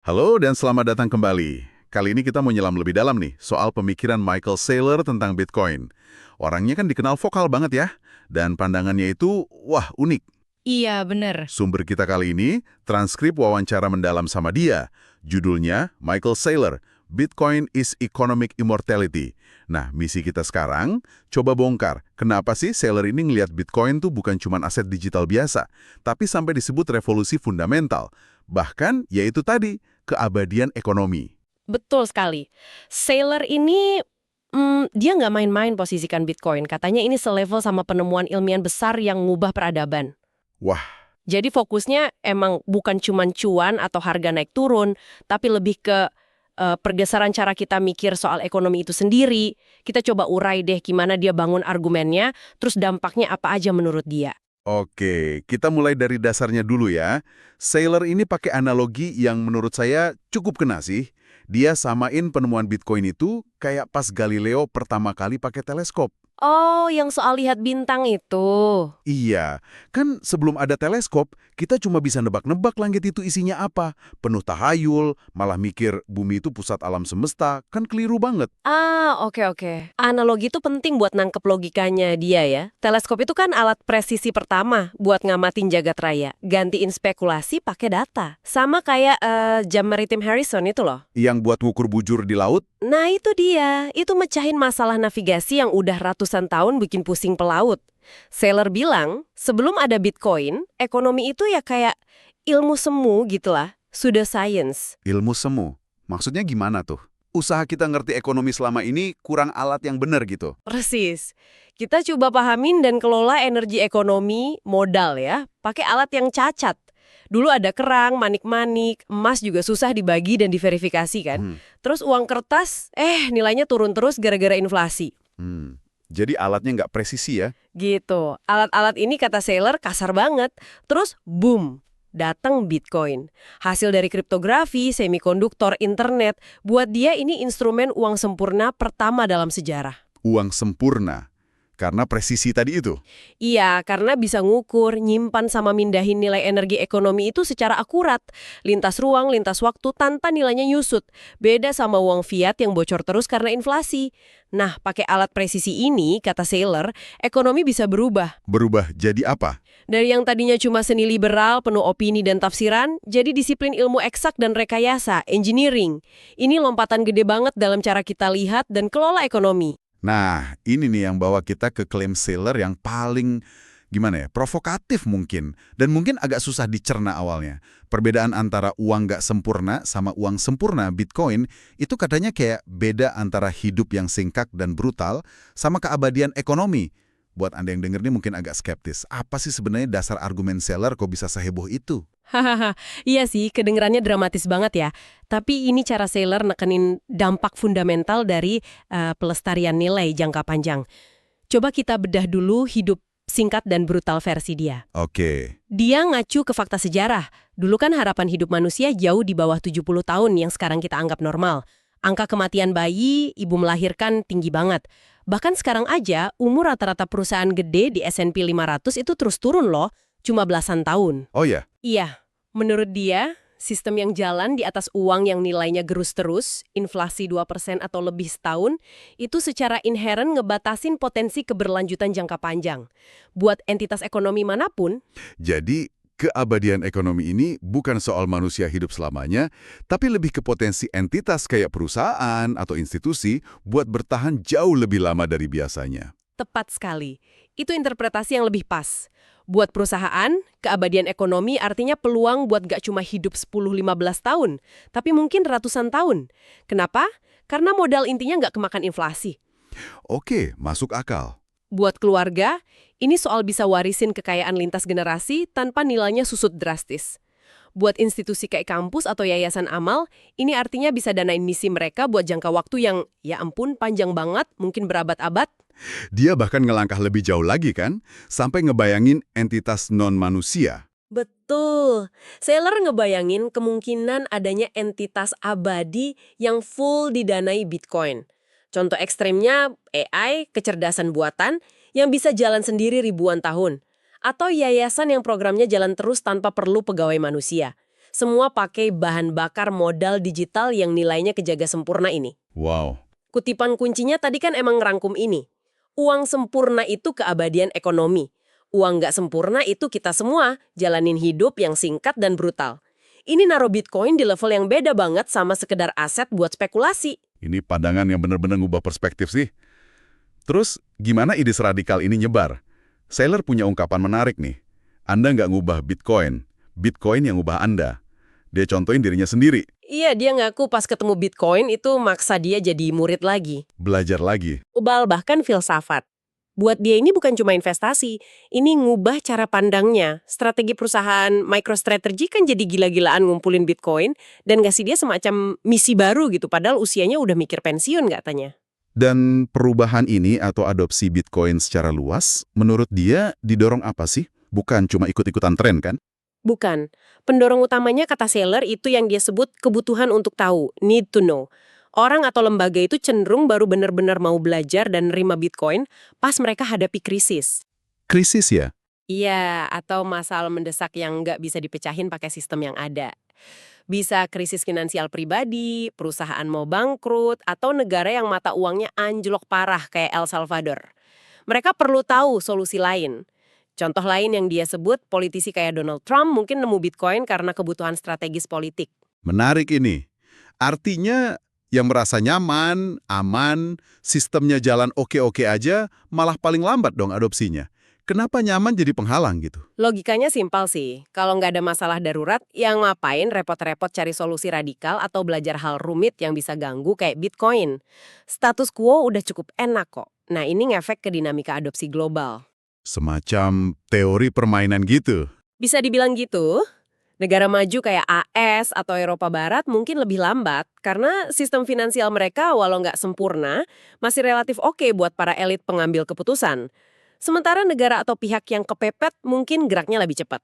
Halo dan selamat datang kembali. Kali ini kita mau nyelam lebih dalam nih soal pemikiran Michael Saylor tentang Bitcoin. Orangnya kan dikenal vokal banget ya, dan pandangannya itu, wah unik. Iya, bener. Sumber kita kali ini, transkrip wawancara mendalam sama dia. Judulnya, Michael Saylor, Bitcoin is Economic Immortality. Nah, misi kita sekarang, coba bongkar, kenapa sih Saylor ini ngelihat Bitcoin tuh bukan cuma aset digital biasa, tapi sampai disebut revolusi fundamental. Bahkan, yaitu tadi, keabadian ekonomi. Betul sekali. Sailor ini, dia nggak main-main posisikan Bitcoin. Katanya ini selevel sama penemuan ilmiah besar yang ngubah peradaban. Wah, Jadi fokusnya emang bukan cuman cuan atau harga naik turun, tapi lebih ke pergeseran cara kita mikir soal ekonomi itu sendiri. Kita coba urai deh gimana dia bangun argumennya, terus dampaknya apa aja menurut dia. oke, kita mulai dari dasarnya dulu ya. Saylor ini pakai analogi yang menurut saya cukup kena sih. Dia samain penemuan Bitcoin itu kayak pas Galileo pertama kali pakai teleskop. Oh, yang soal lihat bintang itu. Iya, kan sebelum ada teleskop, kita cuma bisa nebak-nebak langit itu isinya apa. Penuh tahayul, malah mikir bumi itu pusat alam semesta, kan keliru banget. Ah, oke. Analogi itu penting buat nangkep logikanya dia ya. Teleskop itu kan alat presisi pertama buat ngamatin jagat raya. Gantiin spekulasi pakai data. Sama kayak jam maritim Harrison itu loh. Yang buat ngukur bujur di laut, Nah itu dia, itu mecahin masalah navigasi yang udah ratusan tahun bikin pusing pelaut. Sailor bilang, sebelum ada Bitcoin, ekonomi itu ya kayak ilmu semu gitulah, pseudoscience. ilmu semu. Maksudnya gimana tuh? Usaha kita ngerti ekonomi selama ini kurang alat yang benar gitu. Persis. Kita coba pahamin dan kelola energi ekonomi modal ya, pakai alat yang cacat. Dulu ada kerang, manik-manik, emas juga susah dibagi dan diverifikasi kan. Hmm. Terus uang kertas, nilainya turun terus gara-gara inflasi. Hmm. Jadi alatnya nggak presisi ya? Gitu. Alat-alat ini kata Sailor kasar banget. Terus boom, datang Bitcoin. Hasil dari kriptografi, semikonduktor, internet, buat dia ini instrumen uang sempurna pertama dalam sejarah. Uang sempurna. Karena presisi tadi itu. Iya, karena bisa ngukur, nyimpan sama mindahin nilai energi ekonomi itu secara akurat. Lintas ruang, lintas waktu, tanpa nilainya nyusut. Beda sama uang fiat yang bocor terus karena inflasi. Nah, pakai alat presisi ini, kata Sailor, ekonomi bisa berubah. Berubah jadi apa? Dari yang tadinya cuma seni liberal, penuh opini dan tafsiran, jadi disiplin ilmu eksak dan rekayasa, engineering. Ini lompatan gede banget dalam cara kita lihat dan kelola ekonomi. Nah, ini nih yang bawa kita ke klaim Saylor yang paling, gimana ya, provokatif mungkin. Dan mungkin agak susah dicerna awalnya. Perbedaan antara uang nggak sempurna sama uang sempurna, Bitcoin, itu katanya kayak beda antara hidup yang singkat dan brutal sama keabadian ekonomi. Buat Anda yang denger nih mungkin agak skeptis. Apa sih sebenarnya dasar argumen Saylor kok bisa seheboh itu? Hahaha, iya sih, kedengerannya dramatis banget ya. Tapi ini cara Sailor nekenin dampak fundamental dari pelestarian nilai jangka panjang. Coba kita bedah dulu hidup singkat dan brutal versi dia. Oke. Dia ngacu ke fakta sejarah. Dulu kan harapan hidup manusia jauh di bawah 70 tahun yang sekarang kita anggap normal. Angka kematian bayi, ibu melahirkan tinggi banget. Bahkan sekarang aja, umur rata-rata perusahaan gede di S&P 500 itu terus turun loh, cuma belasan tahun. Oh ya? Iya, menurut dia, sistem yang jalan di atas uang yang nilainya gerus terus, inflasi 2% atau lebih setahun, itu secara inheren ngebatasin potensi keberlanjutan jangka panjang. Buat entitas ekonomi manapun, Jadi, keabadian ekonomi ini bukan soal manusia hidup selamanya, tapi lebih ke potensi entitas kayak perusahaan atau institusi buat bertahan jauh lebih lama dari biasanya. tepat sekali. Itu interpretasi yang lebih pas. Buat perusahaan, keabadian ekonomi artinya peluang buat gak cuma hidup 10-15 tahun, tapi mungkin ratusan tahun. Kenapa? Karena modal intinya gak kemakan inflasi. Oke, masuk akal. Buat keluarga, ini soal bisa warisin kekayaan lintas generasi tanpa nilainya susut drastis. Buat institusi kayak kampus atau yayasan amal, ini artinya bisa danain misi mereka buat jangka waktu yang, ya ampun, panjang banget, mungkin berabad-abad. Dia bahkan ngelangkah lebih jauh lagi kan, sampai ngebayangin entitas non-manusia. Betul. Sailor ngebayangin kemungkinan adanya entitas abadi yang full didanai Bitcoin. Contoh ekstremnya AI, kecerdasan buatan, yang bisa jalan sendiri ribuan tahun. Atau yayasan yang programnya jalan terus tanpa perlu pegawai manusia. Semua pakai bahan bakar modal digital yang nilainya kejaga sempurna ini. Wow. Kutipan kuncinya tadi kan emang ngerangkum ini. Uang sempurna itu keabadian ekonomi. Uang nggak sempurna itu kita semua, jalanin hidup yang singkat dan brutal. Ini naruh Bitcoin di level yang beda banget sama sekedar aset buat spekulasi. Ini pandangan yang benar-benar ngubah perspektif sih. Terus, gimana ide radikal ini nyebar? Saylor punya ungkapan menarik nih. Anda nggak ngubah Bitcoin, Bitcoin yang ngubah Anda. Dia contohin dirinya sendiri, Iya, dia ngaku pas ketemu Bitcoin itu maksa dia jadi murid lagi. belajar lagi. Ubal bahkan filsafat. Buat dia ini bukan cuma investasi, ini ngubah cara pandangnya. Strategi perusahaan MicroStrategy kan jadi gila-gilaan ngumpulin Bitcoin dan ngasih dia semacam misi baru gitu, padahal usianya udah mikir pensiun katanya. Dan perubahan ini atau adopsi Bitcoin secara luas, menurut dia didorong apa sih? Bukan cuma ikut-ikutan tren kan? Bukan. Pendorong utamanya kata Saylor itu yang dia sebut kebutuhan untuk tahu, need to know. Orang atau lembaga itu cenderung baru benar-benar mau belajar dan nerima Bitcoin pas mereka hadapi krisis. Krisis ya? Iya, atau masalah mendesak yang nggak bisa dipecahin pakai sistem yang ada. Bisa krisis finansial pribadi, perusahaan mau bangkrut, atau negara yang mata uangnya anjlok parah kayak El Salvador. Mereka perlu tahu solusi lain. Contoh lain yang dia sebut, politisi kayak Donald Trump mungkin nemu Bitcoin karena kebutuhan strategis politik. Menarik ini. Artinya yang merasa nyaman, aman, sistemnya jalan oke-oke aja, malah paling lambat dong adopsinya. Kenapa nyaman jadi penghalang gitu? Logikanya simpel sih. Kalau nggak ada masalah darurat, yang ngapain repot-repot cari solusi radikal atau belajar hal rumit yang bisa ganggu kayak Bitcoin. Status quo udah cukup enak kok. Nah ini ngefek ke dinamika adopsi global. Semacam teori permainan gitu. Bisa dibilang gitu. Negara maju kayak AS atau Eropa Barat mungkin lebih lambat karena sistem finansial mereka walau nggak sempurna, masih relatif oke buat para elit pengambil keputusan. Sementara negara atau pihak yang kepepet mungkin geraknya lebih cepat.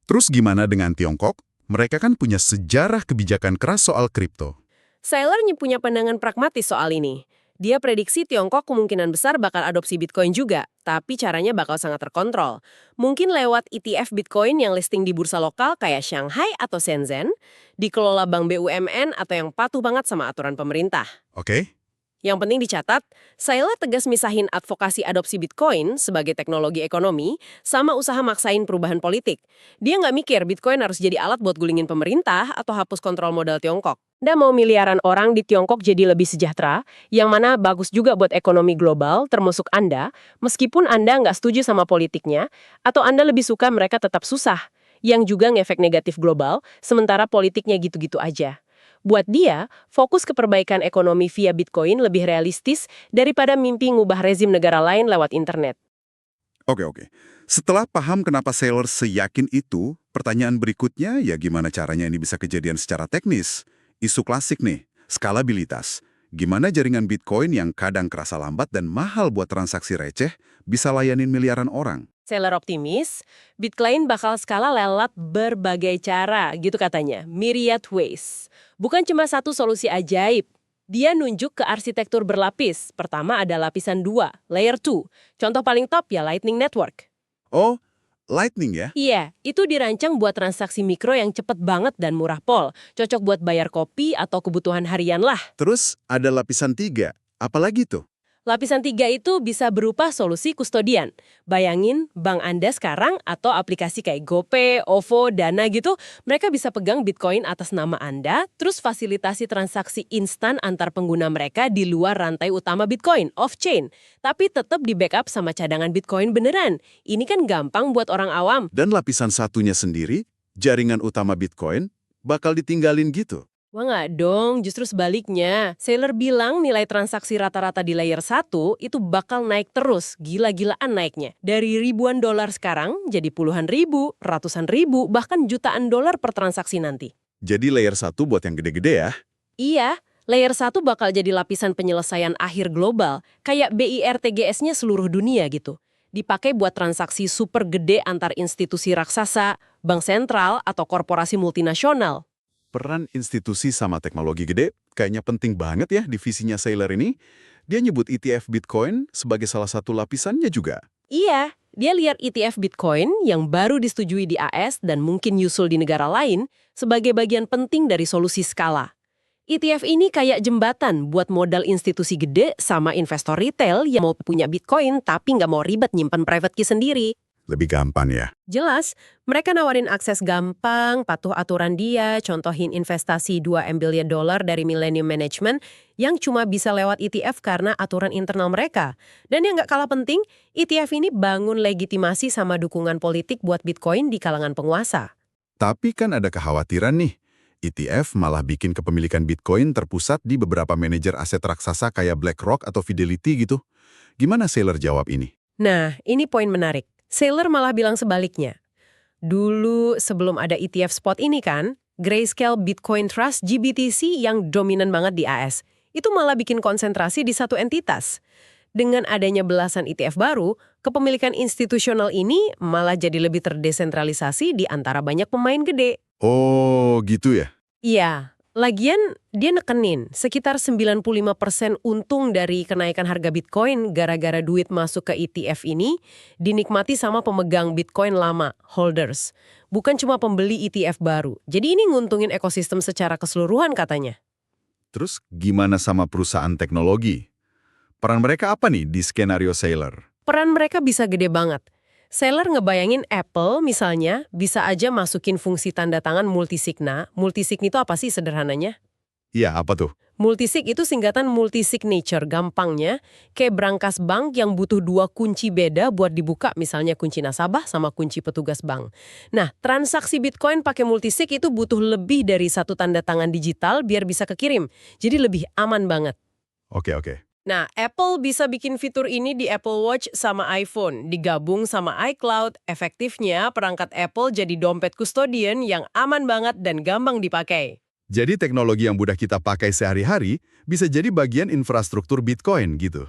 Terus gimana dengan Tiongkok? Mereka kan punya sejarah kebijakan keras soal kripto. Saylor punya pandangan pragmatis soal ini. Dia prediksi Tiongkok kemungkinan besar bakal adopsi Bitcoin juga, tapi caranya bakal sangat terkontrol. Mungkin lewat ETF Bitcoin yang listing di bursa lokal kayak Shanghai atau Shenzhen, dikelola bank BUMN atau yang patuh banget sama aturan pemerintah. Oke? Yang penting dicatat, Saylor tegas misahin advokasi adopsi Bitcoin sebagai teknologi ekonomi sama usaha maksain perubahan politik. Dia nggak mikir Bitcoin harus jadi alat buat gulingin pemerintah atau hapus kontrol modal Tiongkok. Dia mau miliaran orang di Tiongkok jadi lebih sejahtera, yang mana bagus juga buat ekonomi global, termasuk Anda, meskipun Anda nggak setuju sama politiknya, atau Anda lebih suka mereka tetap susah, yang juga ngefek negatif global, sementara politiknya gitu-gitu aja. Buat dia, fokus ke perbaikan ekonomi via Bitcoin lebih realistis daripada mimpi ngubah rezim negara lain lewat internet. Oke. Setelah paham kenapa Saylor seyakin itu, pertanyaan berikutnya ya gimana caranya ini bisa kejadian secara teknis? Isu klasik nih, skalabilitas. Gimana jaringan Bitcoin yang kadang kerasa lambat dan mahal buat transaksi receh bisa layanin miliaran orang? Saylor optimis, Bitcoin bakal skala lewat berbagai cara, gitu katanya, myriad ways. Bukan cuma satu solusi ajaib. Dia nunjuk ke arsitektur berlapis. Pertama ada lapisan 2, layer 2. Contoh paling top ya Lightning Network. Oh, Lightning ya? Iya, itu dirancang buat transaksi mikro yang cepet banget dan murah pol. Cocok buat bayar kopi atau kebutuhan harian lah. Terus ada lapisan 3, apalagi tuh? Lapisan 3 itu bisa berupa solusi kustodian. Bayangin bank Anda sekarang atau aplikasi kayak GoPay, OVO, Dana gitu, mereka bisa pegang Bitcoin atas nama Anda, terus fasilitasi transaksi instan antar pengguna mereka di luar rantai utama Bitcoin, off-chain. Tapi tetap di backup sama cadangan Bitcoin beneran. Ini kan gampang buat orang awam. Dan lapisan satunya sendiri, jaringan utama Bitcoin, bakal ditinggalin gitu. Wah nggak dong, justru sebaliknya. Saylor bilang nilai transaksi rata-rata di layer 1 itu bakal naik terus, gila-gilaan naiknya. Dari ribuan dolar sekarang jadi puluhan ribu, ratusan ribu, bahkan jutaan dolar per transaksi nanti. Jadi layer 1 buat yang gede-gede ya? Iya, layer 1 bakal jadi lapisan penyelesaian akhir global, kayak BIRTGS-nya seluruh dunia gitu. Dipakai buat transaksi super gede antar institusi raksasa, bank sentral, atau korporasi multinasional. Peran institusi sama teknologi gede kayaknya penting banget ya di visinya Saylor ini. Dia nyebut ETF Bitcoin sebagai salah satu lapisannya juga. Iya, dia lihat ETF Bitcoin yang baru disetujui di AS dan mungkin nyusul di negara lain sebagai bagian penting dari solusi skala. ETF ini kayak jembatan buat modal institusi gede sama investor retail yang mau punya Bitcoin tapi nggak mau ribet nyimpan private key sendiri. Lebih gampang ya. Jelas, mereka nawarin akses gampang, patuh aturan dia, contohin investasi $2 billion dari Millennium Management yang cuma bisa lewat ETF karena aturan internal mereka. Dan yang nggak kalah penting, ETF ini bangun legitimasi sama dukungan politik buat Bitcoin di kalangan penguasa. Tapi kan ada kekhawatiran nih. ETF malah bikin kepemilikan Bitcoin terpusat di beberapa manajer aset raksasa kayak BlackRock atau Fidelity gitu. Gimana Saylor jawab ini? Nah, ini poin menarik. Saylor malah bilang sebaliknya. Dulu sebelum ada ETF spot ini kan, Grayscale Bitcoin Trust GBTC yang dominan banget di AS, itu malah bikin konsentrasi di satu entitas. Dengan adanya belasan ETF baru, kepemilikan institusional ini malah jadi lebih terdesentralisasi di antara banyak pemain gede. Oh, gitu ya? Iya, lagian dia nekenin sekitar 95% untung dari kenaikan harga Bitcoin gara-gara duit masuk ke ETF ini dinikmati sama pemegang Bitcoin lama, holders. Bukan cuma pembeli ETF baru. Jadi ini nguntungin ekosistem secara keseluruhan katanya. Terus gimana sama perusahaan teknologi? Peran mereka apa nih di skenario Saylor? Peran mereka bisa gede banget. Saylor ngebayangin Apple misalnya bisa aja masukin fungsi tanda tangan multisigna. Multisign itu apa sih sederhananya? Iya, apa tuh? Multisig itu singkatan multisignature, gampangnya kayak brankas bank yang butuh 2 kunci beda buat dibuka, misalnya kunci nasabah sama kunci petugas bank. Nah, transaksi Bitcoin pakai multisig itu butuh lebih dari 1 tanda tangan digital biar bisa kekirim. Jadi lebih aman banget. Oke. Nah, Apple bisa bikin fitur ini di Apple Watch sama iPhone, digabung sama iCloud. Efektifnya, perangkat Apple jadi dompet kustodian yang aman banget dan gampang dipakai. Jadi teknologi yang mudah kita pakai sehari-hari bisa jadi bagian infrastruktur Bitcoin gitu.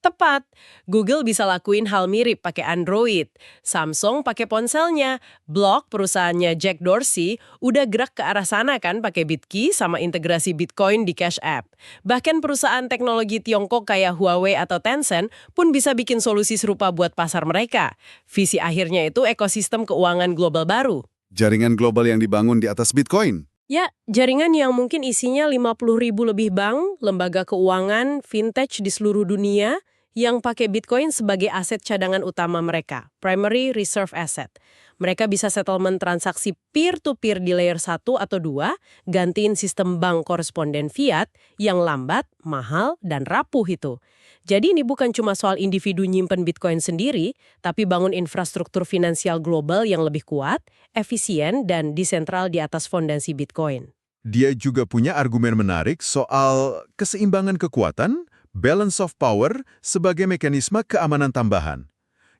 Tepat, Google bisa lakuin hal mirip pakai Android. Samsung pakai ponselnya. Block, perusahaannya Jack Dorsey, udah gerak ke arah sana kan pakai Bitkey sama integrasi Bitcoin di Cash App. Bahkan perusahaan teknologi Tiongkok kayak Huawei atau Tencent pun bisa bikin solusi serupa buat pasar mereka. Visi akhirnya itu ekosistem keuangan global baru. Jaringan global yang dibangun di atas Bitcoin. Ya, jaringan yang mungkin isinya 50.000 lebih bank, lembaga keuangan, vintage di seluruh dunia, yang pakai Bitcoin sebagai aset cadangan utama mereka, primary reserve asset. Mereka bisa settlement transaksi peer-to-peer di layer 1 atau 2, gantiin sistem bank koresponden fiat yang lambat, mahal, dan rapuh itu. Jadi ini bukan cuma soal individu nyimpen Bitcoin sendiri, tapi bangun infrastruktur finansial global yang lebih kuat, efisien, dan disentral di atas fondasi Bitcoin. Dia juga punya argumen menarik soal keseimbangan kekuatan, balance of power sebagai mekanisme keamanan tambahan.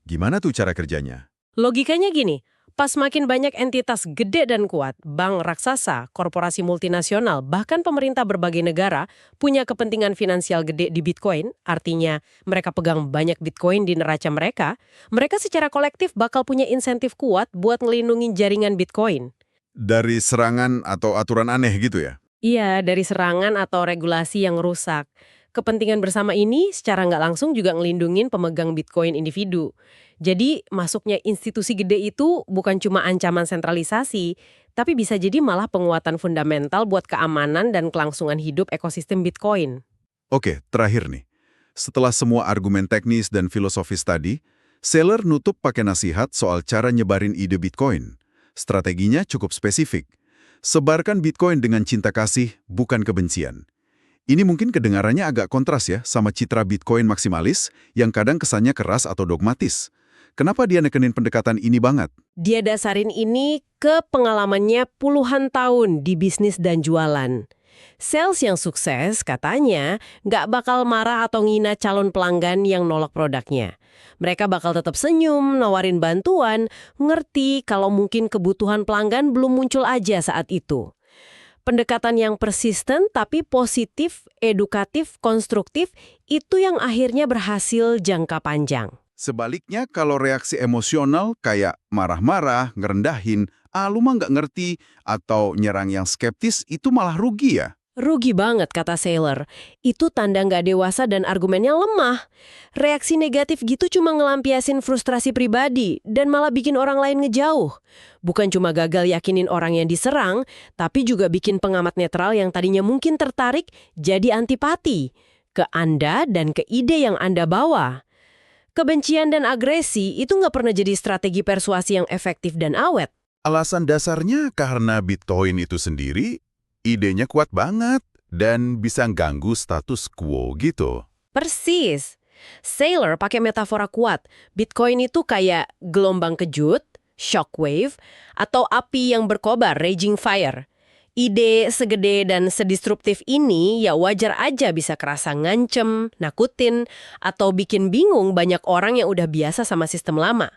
Gimana tuh cara kerjanya? Logikanya gini, pas makin banyak entitas gede dan kuat, bank raksasa, korporasi multinasional, bahkan pemerintah berbagai negara punya kepentingan finansial gede di Bitcoin, artinya mereka pegang banyak Bitcoin di neraca mereka, mereka secara kolektif bakal punya insentif kuat buat ngelindungin jaringan Bitcoin. Dari serangan atau aturan aneh gitu ya? Iya, dari serangan atau regulasi yang rusak. Kepentingan bersama ini secara nggak langsung juga ngelindungin pemegang Bitcoin individu. Jadi masuknya institusi gede itu bukan cuma ancaman sentralisasi, tapi bisa jadi malah penguatan fundamental buat keamanan dan kelangsungan hidup ekosistem Bitcoin. Oke, terakhir nih. Setelah semua argumen teknis dan filosofis tadi, Saylor nutup pakai nasihat soal cara nyebarin ide Bitcoin. Strateginya cukup spesifik. Sebarkan Bitcoin dengan cinta kasih, bukan kebencian. Ini mungkin kedengarannya agak kontras ya sama citra Bitcoin maksimalis yang kadang kesannya keras atau dogmatis. Kenapa dia nekenin pendekatan ini banget? Dia dasarin ini ke pengalamannya puluhan tahun di bisnis dan jualan. Sales yang sukses katanya nggak bakal marah atau ngina calon pelanggan yang nolak produknya. Mereka bakal tetap senyum, nawarin bantuan, ngerti kalau mungkin kebutuhan pelanggan belum muncul aja saat itu. Pendekatan yang persisten tapi positif, edukatif, konstruktif, itu yang akhirnya berhasil jangka panjang. Sebaliknya kalau reaksi emosional kayak marah-marah, ngerendahin, lu mah nggak ngerti, atau nyerang yang skeptis, itu malah rugi ya? Rugi banget, kata Sailor. Itu tanda nggak dewasa dan argumennya lemah. Reaksi negatif gitu cuma ngelampiasin frustrasi pribadi dan malah bikin orang lain ngejauh. Bukan cuma gagal yakinin orang yang diserang, tapi juga bikin pengamat netral yang tadinya mungkin tertarik jadi antipati ke Anda dan ke ide yang Anda bawa. Kebencian dan agresi itu nggak pernah jadi strategi persuasi yang efektif dan awet. Alasan dasarnya karena Bitcoin itu sendiri, idenya kuat banget dan bisa ganggu status quo gitu. Persis. Sailor pakai metafora kuat. Bitcoin itu kayak gelombang kejut, shockwave, atau api yang berkobar, raging fire. Ide segede dan sedisruptif ini ya wajar aja bisa kerasa ngancem, nakutin, atau bikin bingung banyak orang yang udah biasa sama sistem lama.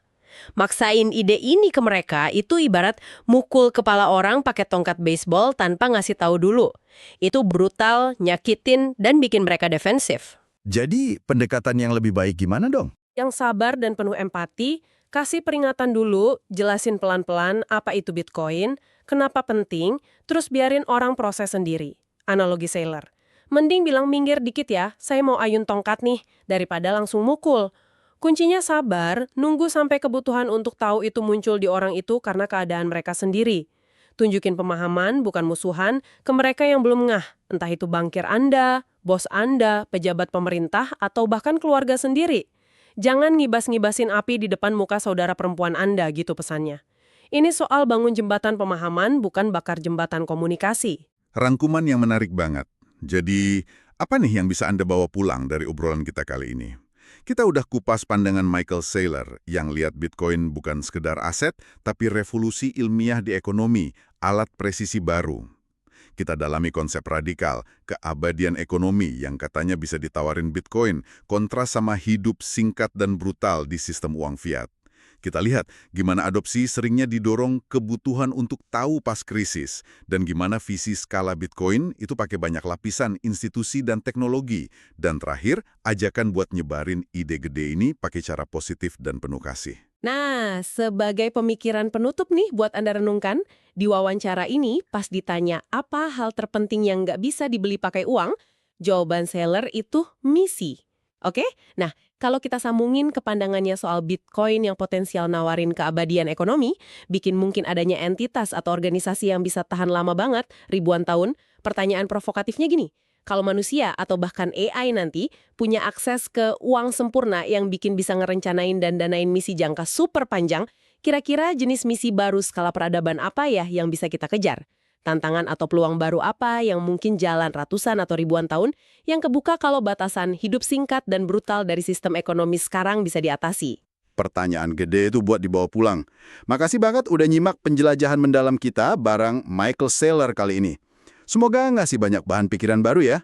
Maksain ide ini ke mereka itu ibarat mukul kepala orang pakai tongkat baseball tanpa ngasih tahu dulu. Itu brutal, nyakitin, dan bikin mereka defensif. Jadi pendekatan yang lebih baik gimana dong? Yang sabar dan penuh empati, kasih peringatan dulu, jelasin pelan-pelan apa itu Bitcoin, kenapa penting, terus biarin orang proses sendiri. Analogi Sailor. Mending bilang minggir dikit ya, saya mau ayun tongkat nih, daripada langsung mukul. Kuncinya sabar, nunggu sampai kebutuhan untuk tahu itu muncul di orang itu karena keadaan mereka sendiri. Tunjukin pemahaman, bukan musuhan, ke mereka yang belum ngah. Entah itu bankir Anda, bos Anda, pejabat pemerintah, atau bahkan keluarga sendiri. Jangan ngibas-ngibasin api di depan muka saudara perempuan Anda, gitu pesannya. Ini soal bangun jembatan pemahaman, bukan bakar jembatan komunikasi. Rangkuman yang menarik banget. Jadi, apa nih yang bisa Anda bawa pulang dari obrolan kita kali ini? Kita udah kupas pandangan Michael Saylor yang lihat Bitcoin bukan sekedar aset, tapi revolusi ilmiah di ekonomi, alat presisi baru. Kita dalami konsep radikal, keabadian ekonomi yang katanya bisa ditawarin Bitcoin, kontras sama hidup singkat dan brutal di sistem uang fiat. Kita lihat gimana adopsi seringnya didorong kebutuhan untuk tahu pas krisis, dan gimana visi skala Bitcoin itu pakai banyak lapisan institusi dan teknologi. Dan terakhir, ajakan buat nyebarin ide gede ini pakai cara positif dan penuh kasih. Nah, sebagai pemikiran penutup nih buat Anda renungkan, di wawancara ini pas ditanya apa hal terpenting yang nggak bisa dibeli pakai uang, jawaban Saylor itu misi. Oke? Nah, kalau kita sambungin ke pandangannya soal Bitcoin yang potensial nawarin keabadian ekonomi, bikin mungkin adanya entitas atau organisasi yang bisa tahan lama banget, ribuan tahun, pertanyaan provokatifnya gini, kalau manusia atau bahkan AI nanti punya akses ke uang sempurna yang bikin bisa ngerencanain dan danain misi jangka super panjang, kira-kira jenis misi baru skala peradaban apa ya yang bisa kita kejar? Tantangan atau peluang baru apa yang mungkin jalan ratusan atau ribuan tahun yang kebuka kalau batasan hidup singkat dan brutal dari sistem ekonomi sekarang bisa diatasi? Pertanyaan gede itu buat dibawa pulang. Makasih banget udah nyimak penjelajahan mendalam kita bareng Michael Saylor kali ini. Semoga ngasih banyak bahan pikiran baru ya.